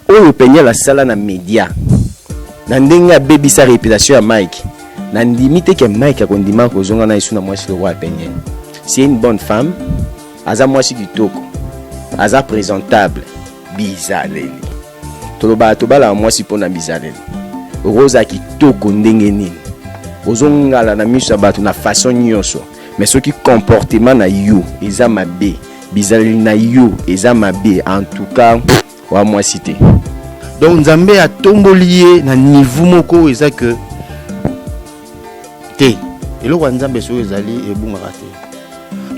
oyo penye la sala na média na ndenge baby sa réputation ya Mike na ndimite que Mike akondima kozonga na isu na mwasi le roi penye. C'est une bonne femme, aza mwasi kitoko, aza présentable, bizaleli. Toloba tobala mwasi pona bizaleli. Rosa kitoko ndenge nini. Ozongala na miso bato na façon nyonso, mais ce qui comportement na yo eza mabe, bizaleli na yo eza mabe, en tout cas wa mwasi te. Donc Nzambe a tombolié na niveau moko eza que te eloko Nzambe so ezali ebungaka te.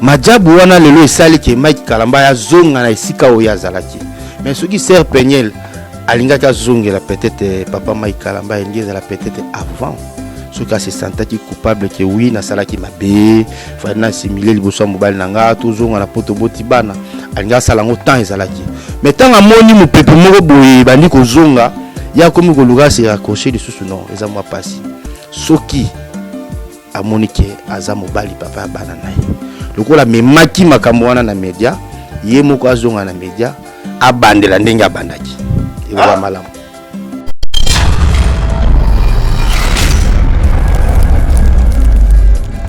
Majabu wana lelo esali ke Mike Kalamba ya zonga na esika oyo azalaki. Mais ce qui sert Penyel alingaka zongela peut-être papa Mike Kalamba engeza la peut-être avant. Ce cas se sentait coupable que oui na salaki mabe, fana similé liboso mobile nanga to zonga na poto botibana. Alinga salango temps ezalaki. Mais tant amoni mo pepe moko boye bandi ko zonga ya komi ko luga se raccrocher de sous non eza moi pasi. Soki amoni ke aza mobali papa bana naye. Lokola memaki makambo wana na media, ye moko azonga na media, abandela ndenge abandaki. Eza malamu.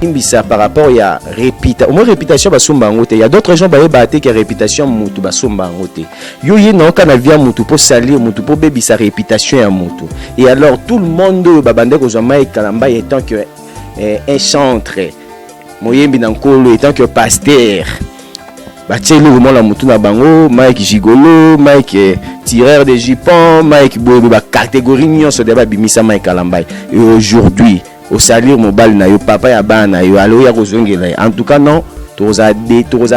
Imbisa par rapport ya réputation, au moins réputation basomba ngote. Il y a d'autres gens baye baté que réputation mutu basomba ngote. Yo ye non kana via mutu pour salir mutu pour baby sa réputation ya mutu. Et alors tout le monde babande ko Mike Kalamba étant que un chantre. Moyembi Nankolo étant que pasteur. Batielo vraiment la mutu na bango, Mike Gigolo, Mike tireur de jupons, Mike bobo ba catégorie nyonso de ba bimisa Mike Kalamba. Et aujourd'hui au salir mobile na yo papa ya bana yo alo ya kozongela. En tout cas non, toza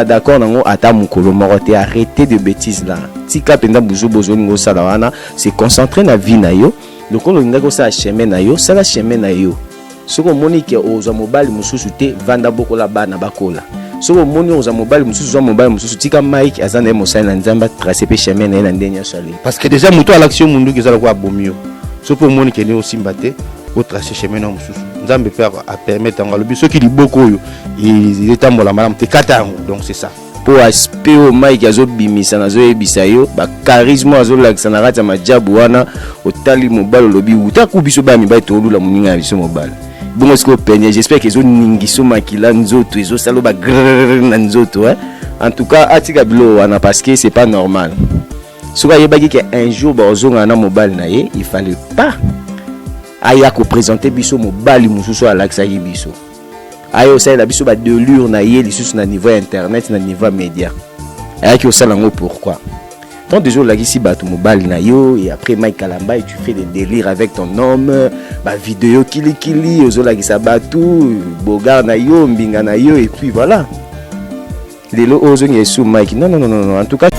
d'accord nango ata mukolo morote, arrêtez de bêtises là. Tika penda buzu bozoni ngo sala wana, se concentrer na vie na yo. Lokolo ngako sa chemin na yo, sala chemin na yo. Soko moni ke oza mobile mususu te vanda bokola bana bakola. Soko moni oza mobile mususu mobile mususu tika Mike azana mosala na nzamba tracer pe chemin na ndenya sali. Parce que déjà muto à l'action mundu ki zala ko abomio. Soko moni ke ni osimbate au tracer chemin na mususu. Nzambe père a permettre ngalobi soki liboko yo il est tambola malam te kata donc c'est ça. Pour aspect au Mike azo bimisa nazo ebisa yo ba charisme azo lakisa na rata majabu wana otali mobile lobi utaku biso ba mi ba tolula muninga biso mobile. Bon est-ce que peine j'espère que zo ningiso makila nzoto ezo salo ba na nzoto hein. En tout cas atika bilo wana parce que c'est pas normal. Soka yebaki que un jour ba ozonga na mobile na ye, il fallait pas aya ko présenter biso mobile mususu alakisa biso. Ayo ça la biso ba delure na ye lisusu na niveau internet na niveau média. Aya ki osala ngo pourquoi? Tant de jours là ici bato mobile na yo et après Mike Kalamba et tu fais des délires avec ton homme, ba vidéo kili ozola ki sabatu, bogar na yo, mbinga na yo et puis voilà. Lelo ozo nyesu Mike. Non, en tout cas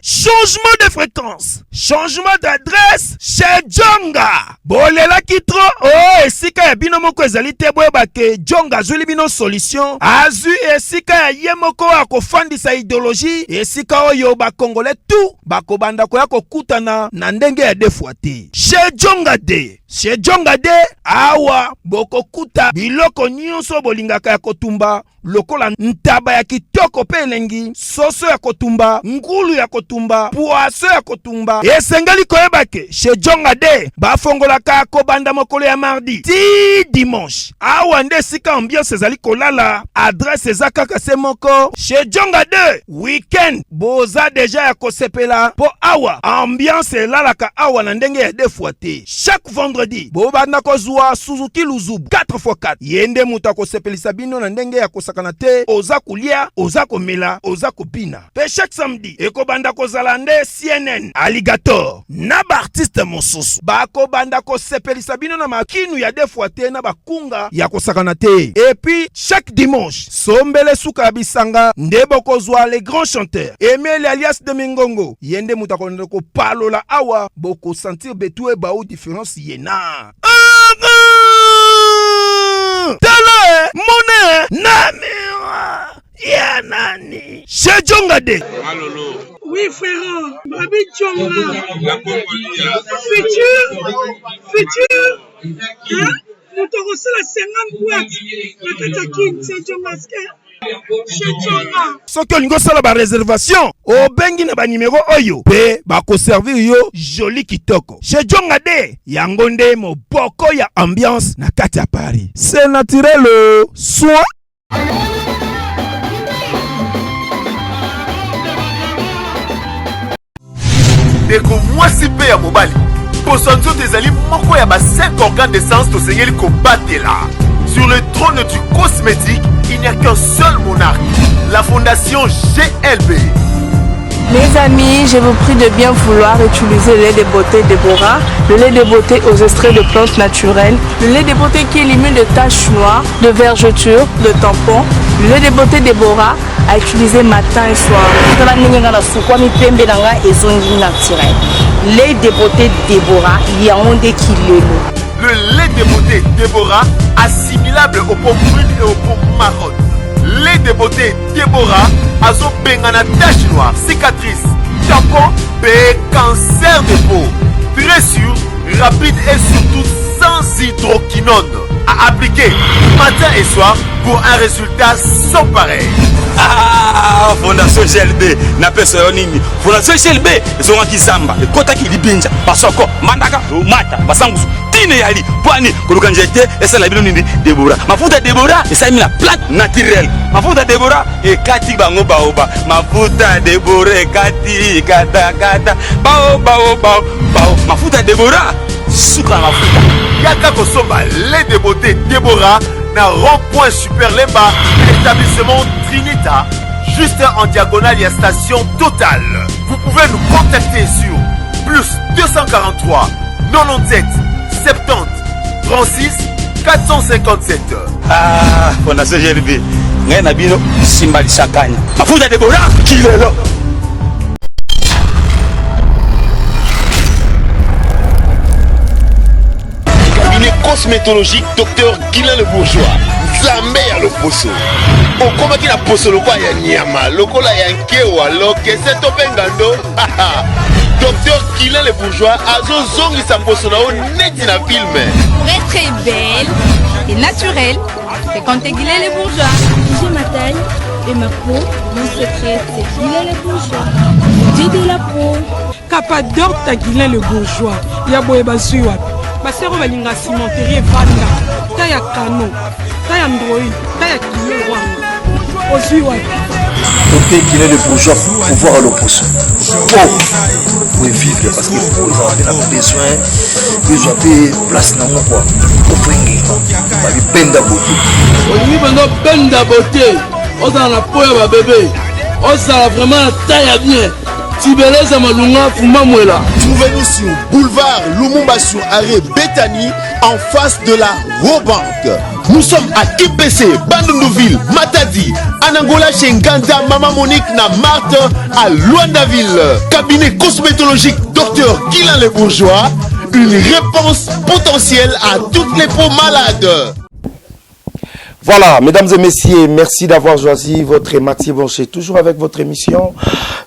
changement de fréquence, changement d'adresse chez Djonga. Bolela kitro, oh, esika ya bino moko ezali te boyeba ke Djonga azuli bino solution. Azu esika ya ye moko akofandisa idéologie, esika oyo ba Congolais tout bakobanda ko ya kokutana na ndenge ya defuate. Chez Djonga de. Chez Djonga de awa bokokuta biloko nyonso bolingaka ya kotumba. Lokola ntaba ya kitoko pe elengi, soso ya kotumba, ngulu ya kotumba, poaso ya kotumba. Esengeli koyeba ke chez Djonga de bafongolaka kobanda mokolo ya mardi ti dimanche. Awa nde sika ambiance ezali kolala, adresse eza kaka se moko. Chez Djonga de weekend boza deja ya kosepela po awa ambiance elalaka awa na ndenge ya defuate. Chaque vendredi bobanda kozwa Suzuki Luzubu 4x4 yende muta kosepelisa bino na ndenge ya kanate oza kulia oza komela oza kopina pe chaque samedi ekobanda kozala nde CNN Alligator na ba artiste mosusu bako banda ko sepelisa bino na makinu ya defuate na bakunga ya kosakana te. Et puis chaque dimanche sombele suka bisanga nde bokozwa les grands chanteurs Emile alias de Mingongo yende mutakonde ko palola awa boko sentir betue ba ou différence yena tala mone namira ya nani chez Djonga de. Oui frère, Babi Djonga futur hein? Nous te reçons la 50 boîtes la Katakine chez Djonga. Chez Djonga. soki olingi osala bareservation obengi na banimero oyo mpe bakoservir yo joli kitoko chez Djonga de yango nde moboko ya ambiance na kati ya Paris. C'est naturel soin. Deko mwasi pe ya mobali poso nzoto ezali moko ya ba 5 organes de sens tosengeli kobatela. Sur le trône du cosmétique, il n'y a qu'un seul monarque, la fondation GLB. Mes amis, je vous prie de bien vouloir utiliser le lait de beauté Déborah, le lait de beauté aux extraits de plantes naturelles, le lait de beauté qui élimine de taches noires, de vergetures, de tampons, le lait de beauté Déborah à utiliser matin et soir. Lait de beauté Déborah, il y a un kilé. Le lait de beauté Déborah, assimilable aux pommes brunes et aux pommes marronnes. Lait de beauté Déborah, azo bengana tache noire, cicatrice, tampon, et cancer de peau. Très sûr, rapide et surtout sans hydroquinone. À appliquer matin et soir pour un résultat sans pareil. Ah, Fondation GLB na pesa yo nini? Fondation GLB ezonga kizamba ekota kilibinja basoko mandaka mata basangusu tine yali pwani koluka njete esala bino nini Déborah mafuta Déborah esami na plante naturelle mafuta Déborah ekati bango baoba mafuta Déborah ekati kata kata bao mafuta Déborah suka mafuta yaka kosomba lait de beauté Déborah na rond-point Super Lemba, l'établissement Trinita, juste en diagonale, il y a station Total. Vous pouvez nous contacter sur plus 243 97 70 36 457. Ah, Fondation GLB ngai na bino simbali sakanya mafuta Déborah kilelo. Cosmétologique Dr Guilain le Bourgeois Zambé à l'opposo okomaki na poso lokwa ya nyama lokola ya nkewa lokese to bengando Dr Guilain le Bourgeois azozongisa poso na o neti na filme. Pour être belle et naturelle, fréquentez Guilain le Bourgeois. J'ai ma taille et ma peau, mon secret c'est Guilain le Bourgeois. J'ai de la peau. Capador ta Guilain le Bourgeois. Yaboye basui wapi. Basero balinga cimenterie vanda. Ta ya kano. Ta ya ndroi. Ta ya kilo wanga. Osui wapi. Docteur Guilain le Bourgeois pour voir l'opposition. Pour vivre parce que pour avoir besoin de place dans mon quoi. Pour bringuer. Bah il benda beauté. On y va benda beauté. On a la peau à bébé. On a vraiment taille bien. Tibeleza Malunga Fumamwela. Trouvez-nous sur boulevard Lumumba sur arrêt Bethany en face de la Robank. Nous sommes à IPC, Bandundouville, Matadi, Anangola chez Nganda, Mama Monique, na Marthe, à Luandaville. Cabinet cosmétologique Dr Guilain le Bourgeois. Une réponse potentielle à toutes les peaux malades. Voilà, mesdames et messieurs, merci d'avoir choisi votre Mathieu Boncher. Toujours avec votre émission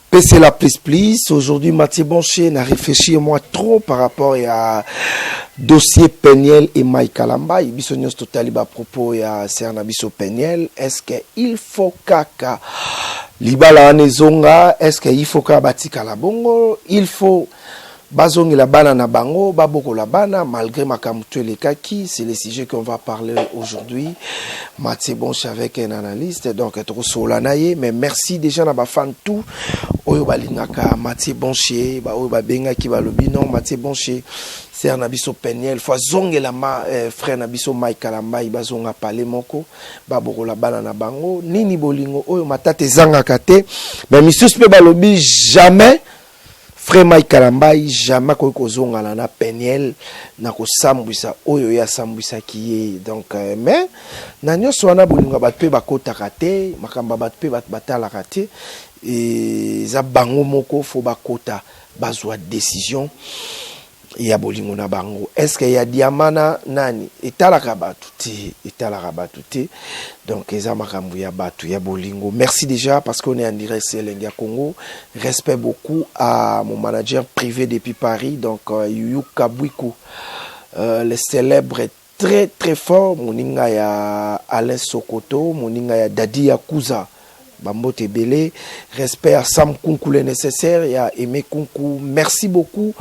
PC la Please. Aujourd'hui, Mathieu Boncher n'a réfléchi moi trop par rapport à dossier Peniel et Mike Kalamba. Il y a total à propos à Sernabiso Peniel. Est-ce qu'il faut kaka libala nezonga? Est-ce qu'il faut kabatika la bongo? Il faut bazongi la bana na bango, baboko la bana, malgré makamutue les kaki, c'est le sujet qu'on va parler aujourd'hui. Mathieu Boncher avec un analyste, donc trop solanaye, mais merci déjà na ba fan tout. Oyo balingaka Mathieu Boncher, ba oyo ba benga ki ba lobi non Mathieu Boncher, c'est un abisso Peniel, fois zonge la frère nabiso Mike Kalamba, bazonga parler moko, baboko la bana na bango, nini bolingo oyo matate zanga kate, mais misus pe ba lobi jamais Frère Mike Kalamba jamais kozonga na Peniel na ko sambwisa oyo ya sambwisa kiye donc mais na nyoso wana bolinga batpe bakota kate makamba batpe batala kate et za bango moko fo bakota bazwa décision ya bolingo na bango. Est-ce qu'il y a diamana nani etalaka batu te donc eza makambo ya batu ya bolingo. Merci déjà parce qu'on est en direct sur Lenga Congo. Respect beaucoup à mon manager privé depuis Paris donc Yuka Bwiku, le célèbre très très fort moninga ya Alain Sokoto, moninga ya Dadi Yakuza Bambote Belé, respect à Sam Kunku le nécessaire, il y a Aimé Kunku, merci beaucoup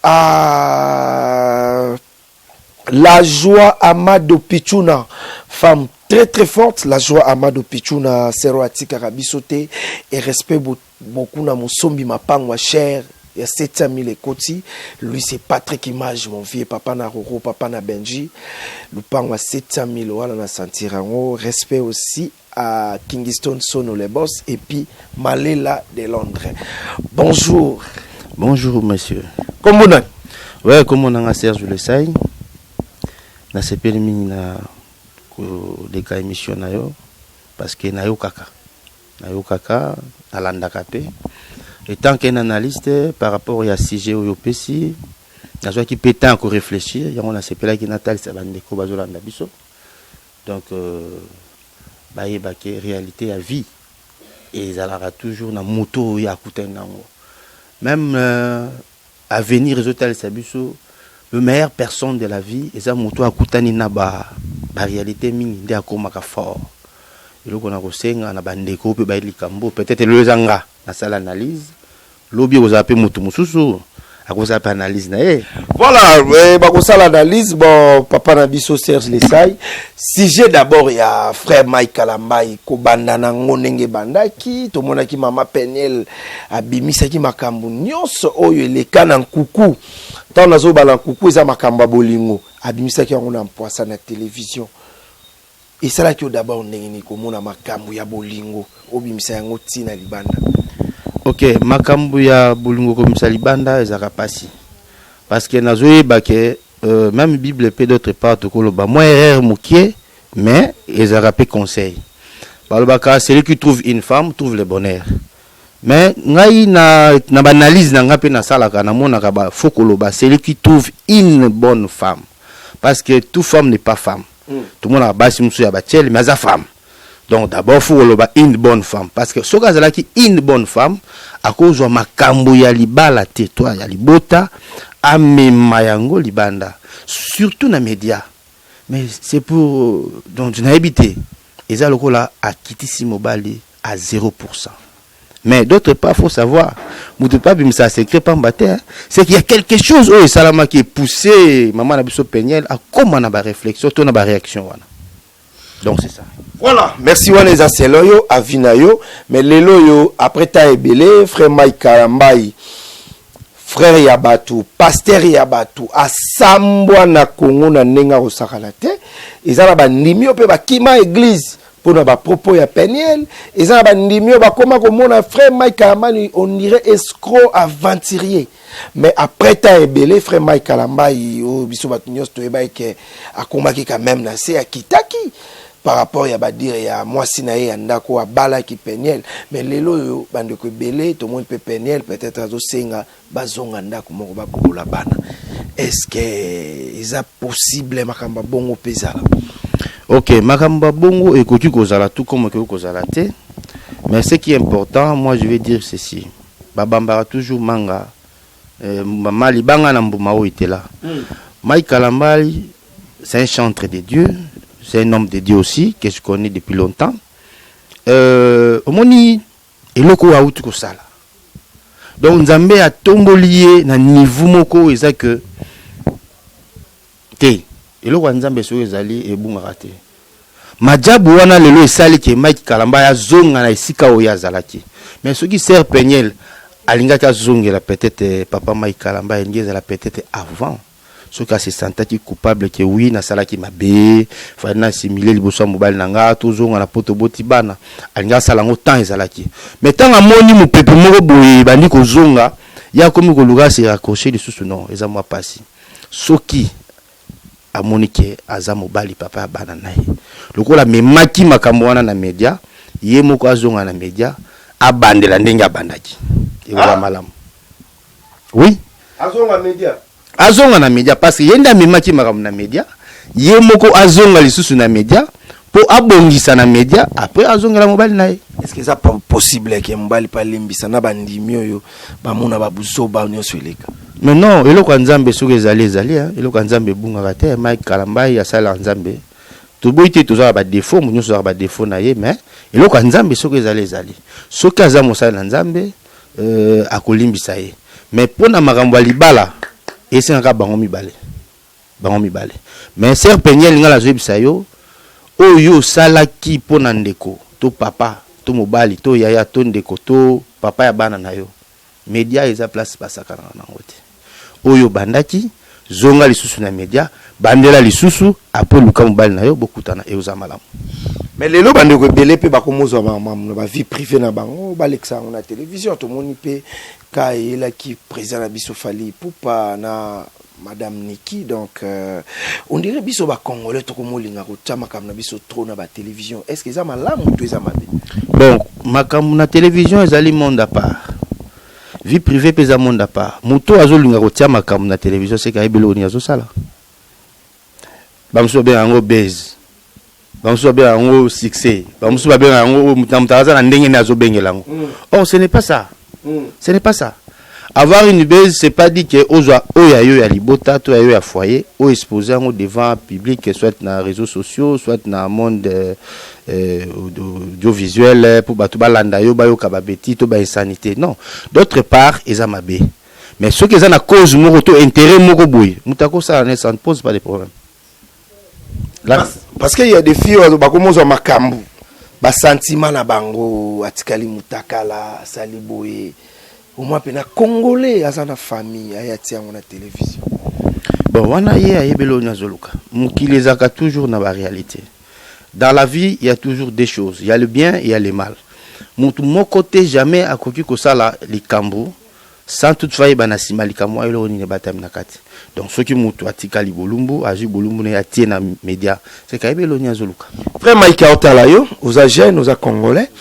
à la joie Amado Pichuna, femme très très forte, la joie Amado Pichuna, Seroati Karabisote, et respect beaucoup na Mosombi Mapangwa cher, il y a 700 000 écotis, lui c'est Patrick Image, mon vieux papa na Roro, papa na Benji, le pangwa 700 000, voilà na Santirango, respect aussi à Kingston Sono les boss, et puis Malela de Londres. Bonjour. Bonjour monsieur. Comment on a? Ouais, comme on a Serge Le Say, na sepeli mingi na deka émission na yo parce que na yo kaka alandaka pe et tant qu'un analyste par rapport à sujet au PC na zo ki pétant ko réfléchir yango na sepela ki natal sa bandeko bazolanda biso donc baye baké réalité à vie et zalara toujours na moto ya kutenango même à venir résultat sa biso le meilleure personne de la vie et ça moto akutani na ba réalité mingi nde akomaka fort eloko na kosenga na bandeko pe ba likambo peut-être le zanga na sala analyse lobi ozape moto mususu akoza pa analyse na voilà ba ko sala analyse bon papa na biso Serge Lesai sujet d'abord il y a frère Mike Kalambai ko bandana ngonenge bandaki to monaki mama Peniel abimisa ki makambu nyonso oyo eleka na nkuku tant nazo bala nkuku eza makamba bolingo abimisa ki ngona mpoasa na télévision et ça là qui d'abord ndengeni ko mona makambu ya bolingo obimisa yango tina libanda. Ok, makambu ya bolingo comme ça libanda ezaka pasi parce que nazoye baké même Bible peut d'autre part ko lo ba moi erreur mukie mais ezaka pe conseil balobaka celui qui trouve une femme trouve le bonheur mais ngai na banalise na ngape na salaka na mona ka ba fokolo ba celui qui trouve une bonne femme parce que toute femme n'est pas femme tout le monde a basi musu ya ba tchel mais za femme. Donc d'abord faut une bonne femme parce que ce cas là qui une bonne femme à cause de makambo ya libala tetwa ya libota amema yango libanda surtout na média mais c'est pour donc je n'ai habité et ça le là a quitté si mobile à 0%. Mais d'autre part faut savoir mutu pas bim ça secret pas mbaté c'est qu'il y a quelque chose oh salama qui est poussé maman na biso Peniel à comment na ba réflexion to na ba réaction wana. Donc c'est ça. Voilà, merci wana za seloyo avinayo mais lelo yo après ta ebele frère Mike Kalambai frère Yabatu pasteur Yabatu asambwa na Kongo na nenga osakala te ezala ba ndimio pe ba kima église pour na ba propos ya Peniel ezala ba ndimio ba koma ko mona frère Mike Kalambai on dirait escroc aventurier mais après ta ebele frère Mike Kalambai o biso batunyo to eba ke akomaki quand même na se akitaki par rapport à dire il y a moi sinaye andako a bala ki Peniel mais lelo yo bande ko belé tout le monde peut Peniel peut-être azo senga bazonga ndako moko ba bola bana est-ce que est possible makamba bongo pezala? OK makamba bongo ekoki kozala tout comme ekoki kozala te mais ce qui est important moi je vais dire ceci babamba toujours manga mali banga na mbuma o itela Mike Kalambai c'est un chanteur de Dieu. C'est un homme de Dieu aussi, que je connais depuis longtemps. Omoni, et loko a outu ko sala. Donc, Nzambe a tombolié na niveau moko, eza que, te, et loko a Nzambe so ezali, et bunga rate. Majabu wana lelo esali ke Mike Kalambai a zonga na esika oya zalaki. Mais ce qui sert Peniel, alinga ka zonga la peut-être, papa Mike Kalambai, alinga la peut-être avant. Ce cas c'est sentati coupable que oui na sala ki mabe fa na simuler liboso mobile nanga tozonga na poto boti bana alinga sala ngo temps ezalaki mais tant amoni mo pepe moko boye bandi ko zonga ya komi ko luga se raccrocher lisusu non eza moi pasi soki amoni ke aza mobali papa bana naye lokola memaki makambo wana na media ye moko azonga na media abandela ndenge abandaki e wa malamu oui azonga media azonga na media parce que yenda memaki makambo na media ye moko azonga lisusu na media po abongisa na media après azonga la mobile naye est-ce que ça pas possible que mobile pa limbisa na bandimi oyo ba mona ba buso ba nyonso eleka mais non eloko nzambe soki ezali eloko nzambe bungaka te Mike Kalambai asala nzambe toboyi te tozala ba défaut munyo tozala ba défaut na ye mais eloko nzambe soki ezali soki aza mosala na nzambe akolimbisa ye mais pona makambo ya libala esengaka bango mibale mais ser Peniel ngala zoyebisa yo oyo salaki pona ndeko to papa to mobali to yaya to ndeko to papa ya bana na yo media eza place basaka na ngote oyo bandaki zonga lisusu na media bandela lisusu après luka mobali na yo bokutana euza malamu mais lelo bandeko ebele pe bakomozwa ba vie privée na bango balekisa na télévision to moni pe ka elaki président na biso Fally Ipupa na Madame Niki, donc on dirait biso ba congolais to komolinga ko tama kam na biso trop na ba télévision. Est-ce que ça malamu ou ça mabe? Bon, makam na télévision ezali monde à part. Vie privée pesa monde à part. Muto azolinga ko tama kam na télévision c'est ka ebelo ni azosala. Bamso be ango base. Bamso be ango succès. Bamso be ango mutamtaza na ndenge na azobengelango. Oh, ce n'est pas ça. Ce n'est pas ça. Avoir une base, c'est pas dit que oya yo ya libota, to ya yo ya foyer, o exposer en devant public, soit dans les réseaux sociaux, soit dans le monde audiovisuel, pour batuba landa yo ba yo kababeti, to ba insanité. Non. D'autre part, ils amabe. Mais ceux qui ont la cause moko to intérêt moko boy, mutako ça ne pose pas de problème. Parce qu'il y a des filles ba komozo makambu, ba sentiment na bango, atikali mutakala, saliboye. Au moins, il y a Congolais, il y a une famille, il y a une télévision. Bon, on a les a toujours dans la réalité. Dans la vie, il y a toujours des choses. Il y a le bien et il y a le mal. Mon côté, jamais à quoi que ça, les cambos, sans toutefois, il y a un simalikamo, il y a un batam nakati. Donc, ceux qui m'ont dit que les bolumbu, agi bolumbu, il y a un média. C'est qu'il y a un zoluka. Frère Mike Otalayo, aux Agènes, aux Congolais,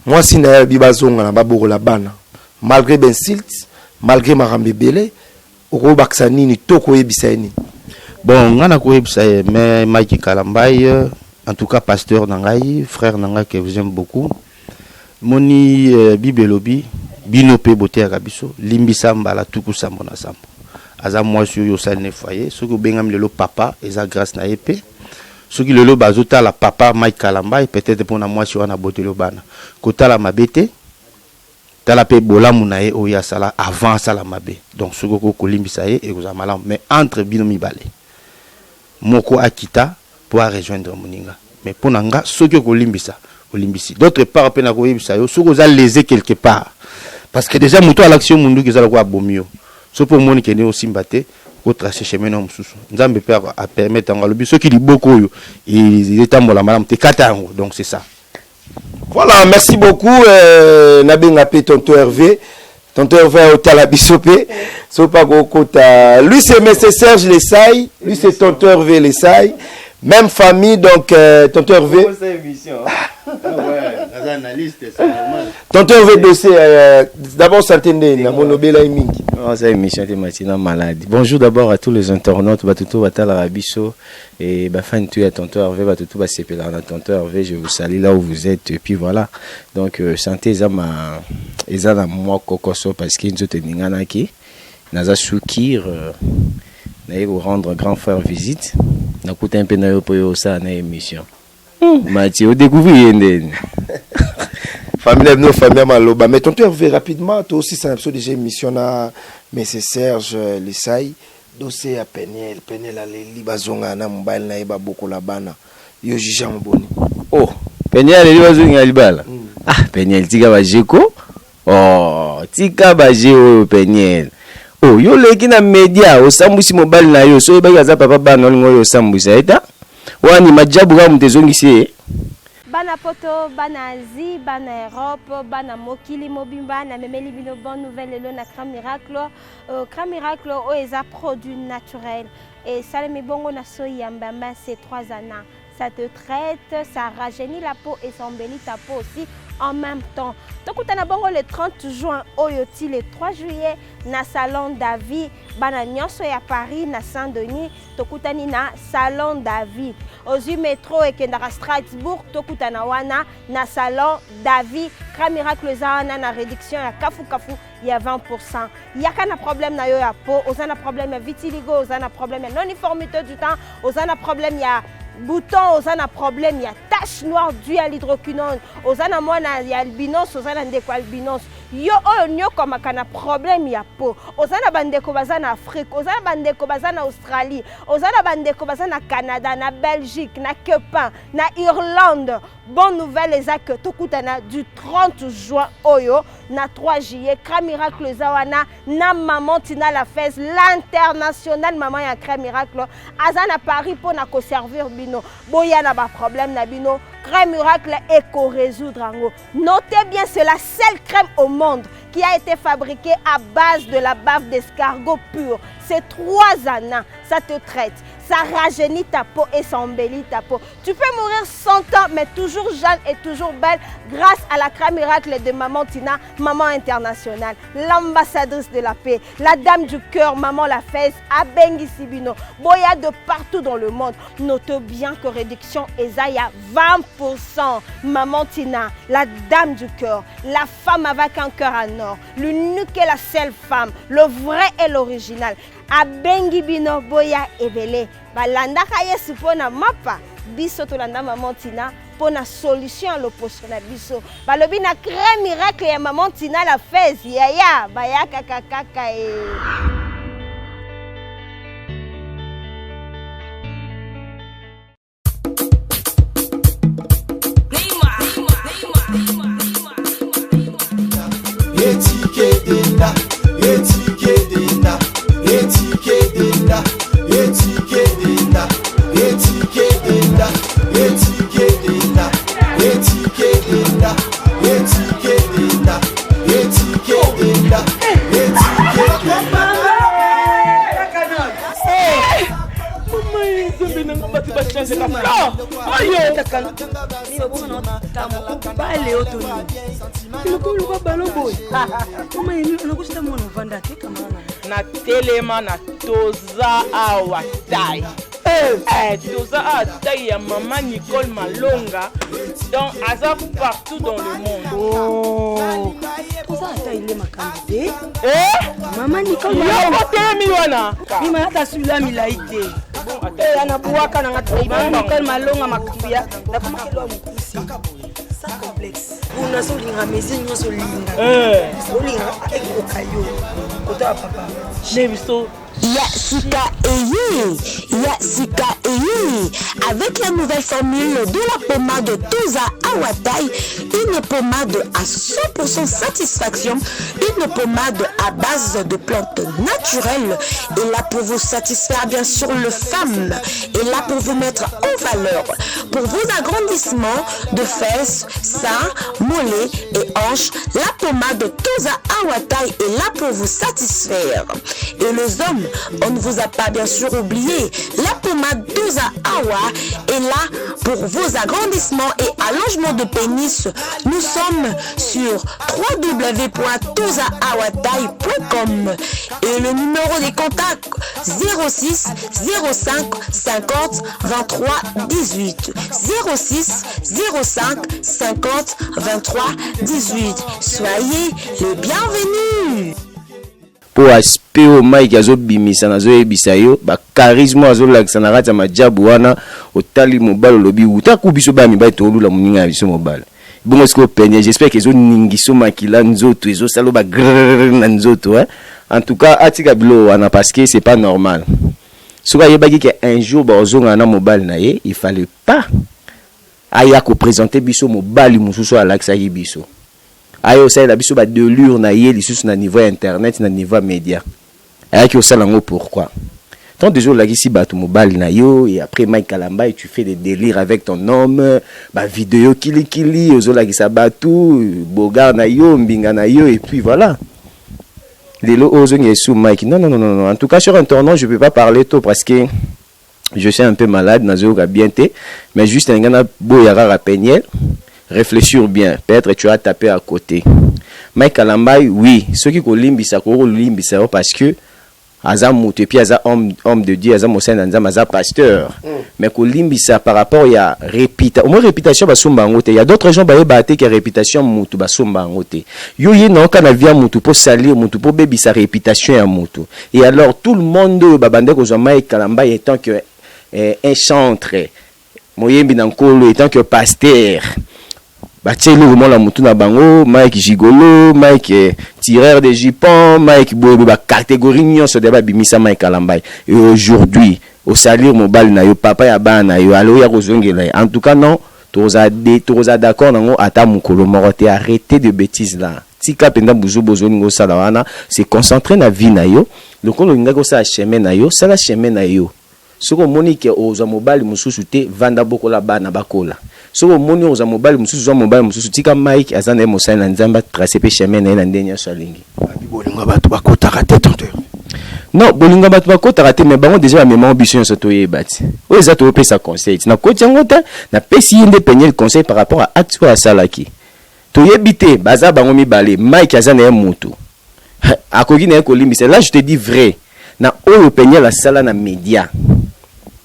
moi, si je suis Bibazonga, la Baboro, la Bana. Malgré Ben Silt, malgré Marambe Bele, au Baksanini, Toko Ebisaini. Bon, on a Koebisai, mais Mike Kalambai, en tout cas, pasteur Nangaï, frère Nangaï que j'aime beaucoup. Moni Bibelobi, Binope Bote Arabiso, Limbisamba, la Tuku Sambona Sambo. Aza moi sur Yosal Nefoye, ce que Bengam le papa, et ça grâce na épée. Ce qui le bazota la papa Mike Kalambai, peut-être pour na moi sur Ana Bote Lobana. Kota la Mabete. Talape bola munaye oya sala avant sala mabe donc ce que kolimbisa et vous amalam mais entre binomi balé moko akita pour rejoindre moninga mais pour nanga ce que kolimbisa kolimbisi d'autre part pena koyebisa yo ce que vous allez léser quelque part parce que déjà muto à l'action mundu ki zala ko abomio so pour moni kene aussi mbaté ko tracer chemin no mususu nzambe père a permettre ngalobi ce qui dit beaucoup yo il est tambola malam te katango donc c'est ça. Voilà, merci beaucoup. Nabenga pe tonton Hervé. Tonton Hervé au Talabisopé. Lui c'est M. Serge Lessaï. Lui c'est tonton Hervé Lessaï. Même famille, donc tonton Hervé. Tonton Hervé dossier. D'abord, s'entendez. La monobela et mingi. C'est émission de matinale maladie. Bonjour d'abord à tous les internautes. Batuto Batala Rabiso et Bafan tu à tonton Hervé. Batuto Basepela na tonton Hervé. Je vous salue là où vous êtes. Et puis voilà. Donc santé Zama Ezana moi kokoso parce qu'il nous tenait nganaki. Naza Soukir. Naïe vous rendre grand frère visite. Nakuta un peu na yo pour yo ça na émission. Mathieu, vous découvrez une famille nos familles maloba mais tonton Hervé rapidement toi aussi c'est un episode déjà émission na mais c'est Serge Lessaï dossier à Peniel ale libazonga na mobile na eba boko la bana yo jija mboni oh Peniel libazonga libala ah Peniel tika ba jeko oh tika ba jeo Peniel oh yo leki na media osambusi mobile na yo so eba za papa bana ngo yo sambusa eta wani majabu ga mtezongisi Bana poto, bana Asie, bana Europe, bana Mokili Mobimba, na memeli bino bonne nouvelle le na Crème Miracle. Crème Miracle est un produit naturel et ça le met bongo na soya mbamba c'est 3 ans. Ça te traite, ça rajeunit la peau et ça embellit ta peau aussi en même temps. Tokutana bongo le 30 juin oyoti le 3 juillet na salon David bana nyonso ya Paris na Saint-Denis tokutani na salon David ozu métro ekendaka Strasbourg tokutana wana na salon David Grand Miracle wana na réduction ya kafu ya 20%. Yaka na problème na yo ya peau, ozana problème ya vitiligo, ozana problème ya non-uniformité du temps, ozana problème ya bouton, ozana problème ya tache noire due à l'hydroquinone, ozana mwana ya albinos, ozana ndeko albinos. Yo oyo nyoko makana problème ya peau, ozana bandeko bazana Afrique, ozana bandeko bazana Australie, ozana bandeko bazana Canada, na Belgique, na Quepan, na Irlande. Bonne nouvelle ezake tokutana du 30 juin oyo na 3 juillet Grand Miracle zawana na maman Tina la Fès l'international maman ya Grand Miracle azana Paris pour na ko servir bino boya na ba problème na bino Grand Miracle eko résoudre ango. Notez bien, c'est la seule crème au monde qui a été fabriquée à base de la bave d'escargot pur. C'est 3 années, ça te traite, ça rajeunit ta peau et ça embellit ta peau. Tu peux mourir 100 ans, mais toujours jeune et toujours belle grâce à la crème miracle de Maman Tina, maman internationale, l'ambassadrice de la paix, la dame du cœur, Maman la Fès, Abengi Sibino, Boya de partout dans le monde. Notez bien que réduction Ezaya 20%. Maman Tina, la dame du cœur, la femme avec un cœur en or, l'unique et la seule femme, le vrai et l'original. Abengi bino boya ebele balandaka yesu pona mapa biso tolanda Maman Tina pona solution à l'opposition na biso balobi na crème miracle ya Maman Tina la Fès yaya bayaka kakaka Etiqueta, etiqueta, etiqueta, etiqueta, etiqueta, etiqueta, etiqueta, etiqueta, etiqueta, na telema na toza awa tai toza awa tai ya Maman Nicole Malonga donc aza partout dans le monde. Toza tai le makambe Maman Nicole Malonga telemi wana bima hata sula milaite anabuaka na ngati Maman Nicole Malonga makambia na kumakelo mkusi sa complexe una solinga mezi nyoso linga solinga ekokayo kota papa nebiso Yasika Eye, avec la nouvelle formule de la pommade Toza Awatai, une pommade à 100% satisfaction, une pommade à base de plantes naturelles, et là pour vous satisfaire bien sûr le femme, et là pour vous mettre en valeur, pour vos agrandissements de fesses, seins, mollets et hanches, la pommade Toza Awatai est là pour vous satisfaire. Et les hommes, on ne vous a pas bien sûr oublié, la pommade Toza Awa est là pour vos agrandissements et allongements de pénis. Nous sommes sur www.tozaawatai.com et le numéro des contacts 06 05 50 23 18 06 05 50 23 18. Soyez les bienvenus. Po aspect au Mike azo bimisa nazo ebisa yo ba charisme azo lakisa na kati ya majabu wana otali mobile lobi uta kubiso ba mi ba tolula muninga biso mobile bongo siko penye j'espère que ezo ningiso makila nzoto ezo salo ba na nzoto en tout cas atika bilo wana parce que c'est pas normal soka yebaki que un jour ba ozonga na mobile na ye il fallait pas aya ko présenter biso mobile mususu alakisa biso ayo ça la biso ba delure na ye lisusu na niveau internet na niveau média ayaki osala ngo pourquoi tant de jours là ici batu mobile na yo et après Mike Kalamba et tu fais des délires avec ton homme ba vidéo kili ozola ki sa batu bogar na yo mbinga na yo et puis voilà lelo ozongi sous Mike non en tout cas sur un tournant je peux pas parler tôt parce que je suis un peu malade nazo ka bien té mais juste un gana boyara rapeniel réfléchir bien. Peut-être tu as tapé à côté. Mike Kalambai, oui, ceux qui kolimbisa parce que Azam et puis Azam homme de Dieu, Azam Mosen Azam Azam pasteur. Mais kolimbisa par rapport à réputation, au moins réputation basumba ngote. Il y a d'autres gens qui ont réputation mutu basumba ngote. Yo non kana via mutu pour salir mutu pour bébi sa réputation à mutu. Et alors tout le monde babande ko Mike Kalambai étant que un chantre, moyembi nankolo étant que pasteur. Batie le moment la mutu na bango, Mike gigolo, Mike tireur de jupons, Mike bobo ba catégorie nyonso de ba bimisa Mike Kalambai. Et aujourd'hui, au salir mobile na yo papa ya bana yo alo ya kozongela. En tout cas non, toza d'accord nango ata mukolo morote, arrêtez de bêtises là. Tika penda buzu bozoni ngo sala wana, c'est concentrer na vie na yo. Le kono ngako sa chemin na yo, sala chemin na yo. Soko monique oza mobile mususu te vanda bokola bana bakola. Soko moni oza mobile mususu tika Mike azana mosala na nzamba tracer pe chemin na ndenya salingi. Bolinga batu bakota raté tonteur. Non, bolinga batu bakota raté mais bango déjà la mémoire biso so toye bati. O eza to pesa conseil. Na koti ngota na pesi inde penye le conseil par rapport à acte à salaki. Toye bité baza bango mibale Mike azana mutu. Akoki na ko limbisa là je te dis vrai. Na oyo penye la sala na média.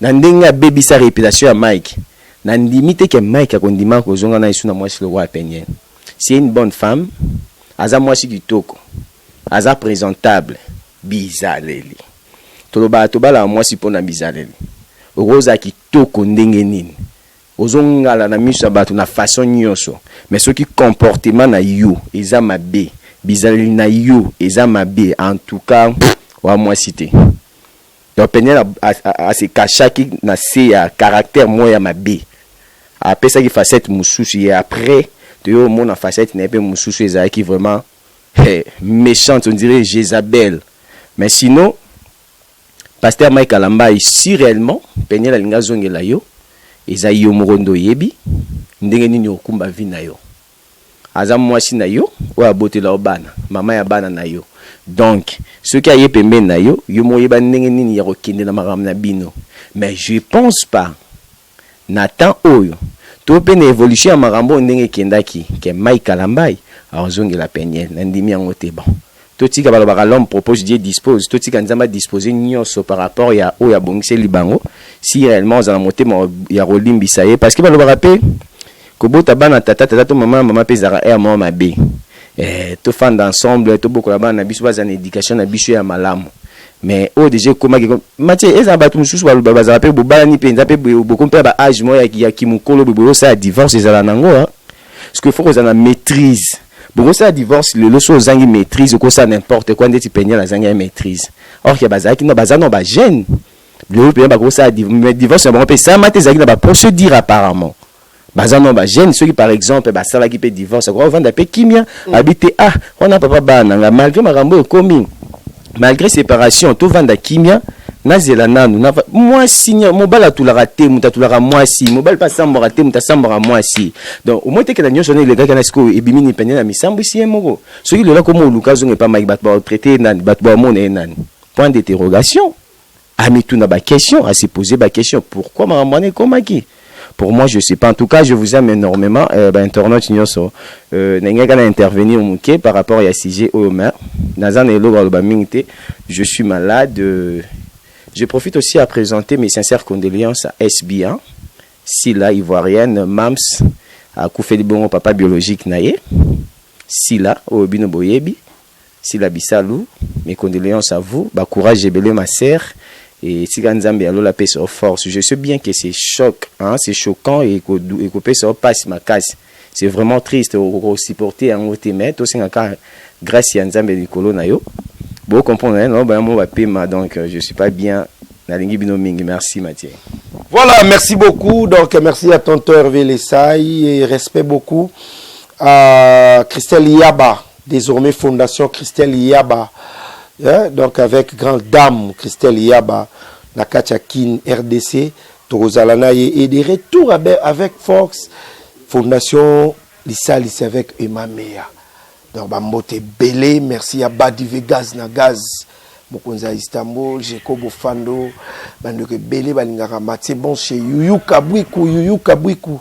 Na ndenga baby sa réputation à Mike. Na limite que Mike akondima ko zonga na isu na mwasi le roi penye. C'est une bonne femme. Aza mwasi kitoko. Aza présentable. Bizaleli. Toloba la mwasi pona bizaleli. Rosa kitoko ndenge nini. Ozonga la na miso batu na façon nyonso. Mais ce qui comportement na yo eza mabe. Bizaleli na yo eza mabe. En tout cas, wa mwasi te. Donc penye a se kachaki na se ya caractère moya mabe. Après ça qui facette mususu et après tu yo mon facette n'est pas mususu ezaki qui vraiment méchante, on dirait Jézabel. Mais sinon pasteur Mike Kalambai si réellement penye la linga zongela yo ezai yo morondo yebi ndenge nini okumba vi na yo azam mwasi na yo o abotela obana mama ya bana na yo. Donc ce qui a yé pembe na yo yo moyeba ndenge nini ya kokende na maram na bino. Mais je pense pas Nathan oyo to pe na évolution ya marambo ndenge kendaki ke Mike Kalambai azongela penye na ndimi yango te bon. Totika balobaka l'homme propose Dieu dispose. Totika nzamba disposer nyonso par rapport ya o ya bongise libango si réellement za motema ya rolimbisa ye parce que balobaka pe kobota bana tata to mama pe zara e mo mabe. To fan d'ensemble to bokola bana biso baza na éducation na biso ya malamu. Mais au déjà comment Mathieu eza batu mususu balobaka za pe bobala ni penza pe bokompa ba âge mo ya kimukolo bobo sa divorce ezala nango parce que faut que ça na maîtrise. Bon ça divorce le leçon zangi maîtrise ko ça n'importe quoi ndeti penya la zangi maîtrise. Or que bazaki no bazano ba jeune. Le penya ba ko ça divorce ba pe ça maté zangi na ba procédure apparemment. Bazano ba jeune ceux qui par exemple ba sala qui peut divorce ko vendre pe kimia habiter on a papa bana malgré marambo komi malgré séparation tout vendre kimia nazela nanu na moi signe mobala tout la raté muta tout la moi si mobile pas sambo raté muta sambo moi si donc au moins te que la nyonso ne le gars kana siko ebimi ni penya na misambo si moko so il là comme lukazo n'est pas mai bat traiter nan bat ba mon nan point d'interrogation ami tout na ba question à se poser ba question pourquoi maramane komaki. Pour moi, je sais pas. En tout cas, je vous aime énormément. Internaute nyonso n'enga kana intervenir muke par rapport à sujet au maire. Nazan elo ba mingite. Je suis malade. Je profite aussi à présenter mes sincères condoléances à SB1, Sila Ivoirienne, Mams, à Koufeli Bongo, papa biologique Naye, Sila, Obino Boyebi, Sila Bissalou, mes condoléances à vous, bah courage et belé ma sœur, et Tiganzambi à la paix sur force. Je sais bien que c'est choc, hein, c'est choquant et que paix sur passe ma casse. C'est vraiment triste au supporter en haute mais aussi grâce à Nzambe de Kolonayo. Vous comprenez, non? Donc, je ne suis pas bien. Merci, Mathieu. Voilà, merci beaucoup. Donc, merci à tonton Vélessaï et respect beaucoup à Christelle Yaba, désormais Fondation Christelle Yaba. Donc, avec grande dame Christelle Yaba, Nakachakin RDC, Torozalana et des retours avec Fox, Fondation Lissa Lissa avec Emma Mea. Donc, Bambote Belé, merci à Badive Gaz na Gaz, Mokonza Istanbul, Jacobo Fando, Bandoke Belé, Balingara Matse, bon chez Yuyu Kabwiku,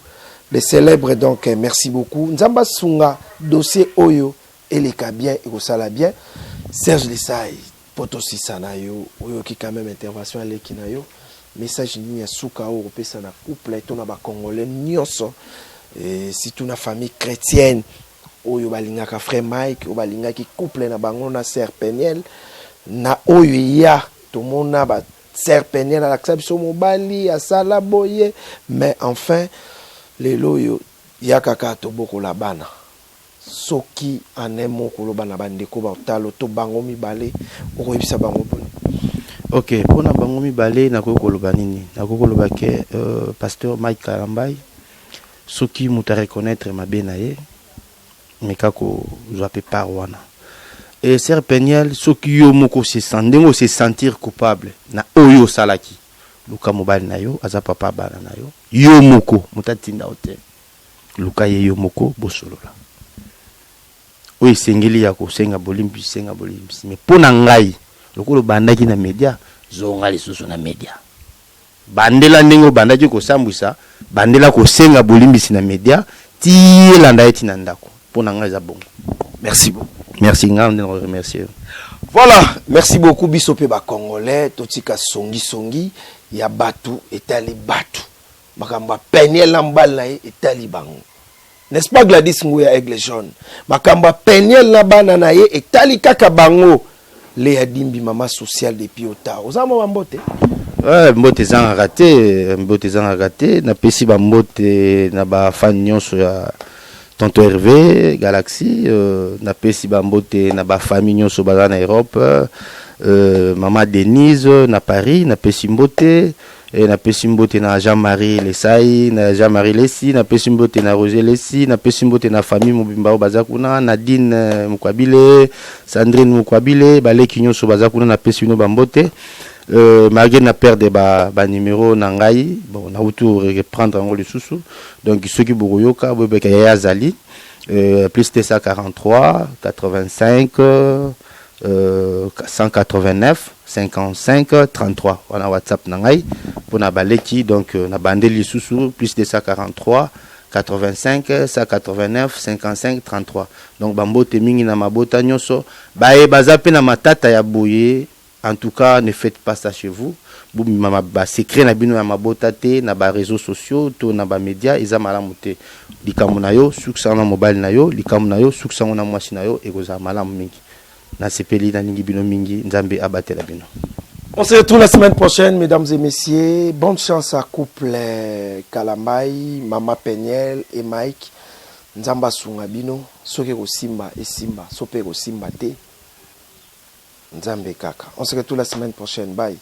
les célèbres donc merci beaucoup nzamba sunga dossier oyo eleka bien et kosala bien Serge Lesai poto sisana yo oyo ki quand même intervention aleki na yo message ni ya suka o pesa na couple to na ba congolais nyonso et si tu na famille chrétienne oyo balingaka frère Mike o balingaki couple na bango na sœur Peniel na oyo ya to mona ba sœur Peniel à l'acception mobali asala boye mais enfin les loyo ya kaka to boko la bana soki anemo ko lo bana bandeko ba talo to bango mibale o yebisa bango poni. Ok, pour na bango mibale na ko koloba nini na ko koloba ke pasteur Mike Kalambai soki muta reconnaître mabe na ye mais kako zape par wana et sœur Peniel soki yo moko se sentir coupable na oyo salaki luka mobali na yo aza papa bana na yo yo moko mutatinda hotel luka ye yo moko bosolola oyo sengeli ya kosenga bolimbi mais pona ngai lokolo bandaki na media zonga lisusu na media bandela ndenge bandaki kosambwisa bandela kosenga bolimbisi na media ti landa eti na ndako pona ngai za bongo. Merci beaucoup. Merci ngam de remercier. Voilà, merci beaucoup bisope ba congolais totika songi ya batu etali batu makamba Peniel lambal na etali bango. N'est-ce pas Gladys Nguya Aigle Jaune makamba Peniel na bana na ye etali kaka bango le adimbi mama social depuis ota ozama bambote. Ouais, mbote zanga raté na pesi ba mbote na ba fan nyonso ya Tonton Hervé, Galaxy, na pesi bambote na ba famille nyonso baza na Europe, Maman Denise na Paris, na pesi mbote, na pesi mbote na Jean-Marie Lesai, na Jean-Marie Lesi, na pesi mbote na Roger Lesi, na pesi mbote na famille Mobimba baza kuna, Nadine Mukwabile, Sandrine Mukwabile, baleki nyonso baza kuna na pesi no bambote. Malgré na perdre ba numéro nangai bon na autour reprendre en le sous donc ceux qui boyoka bobeka ya zali plus de 143 85 189 55 33 on a WhatsApp nangai pour na baleki donc na bandeli sous plus de 143 85 189 55 33 donc bambote mingi na mabota nyonso bae bazape na matata ya boye. En tout cas, ne faites pas ça chez vous. Ba secret na bino ya mabota te na ba réseaux sociaux to na ba médias iza malamu te. Likamu na yo suksa na mobile na yo, likamu na yo suksa na mwasi na yo ekoza malamu mingi. Na sepeli na ningi bino mingi nzambe abatela bino. On se retrouve la semaine prochaine, mesdames et messieurs. Bonne chance à couple Kalambai, Mama Peniel et Mike. Nzamba sunga bino, soke ko simba et simba, sope ko simba te. Nzambe kaka. On se retrouve la semaine prochaine. Bye.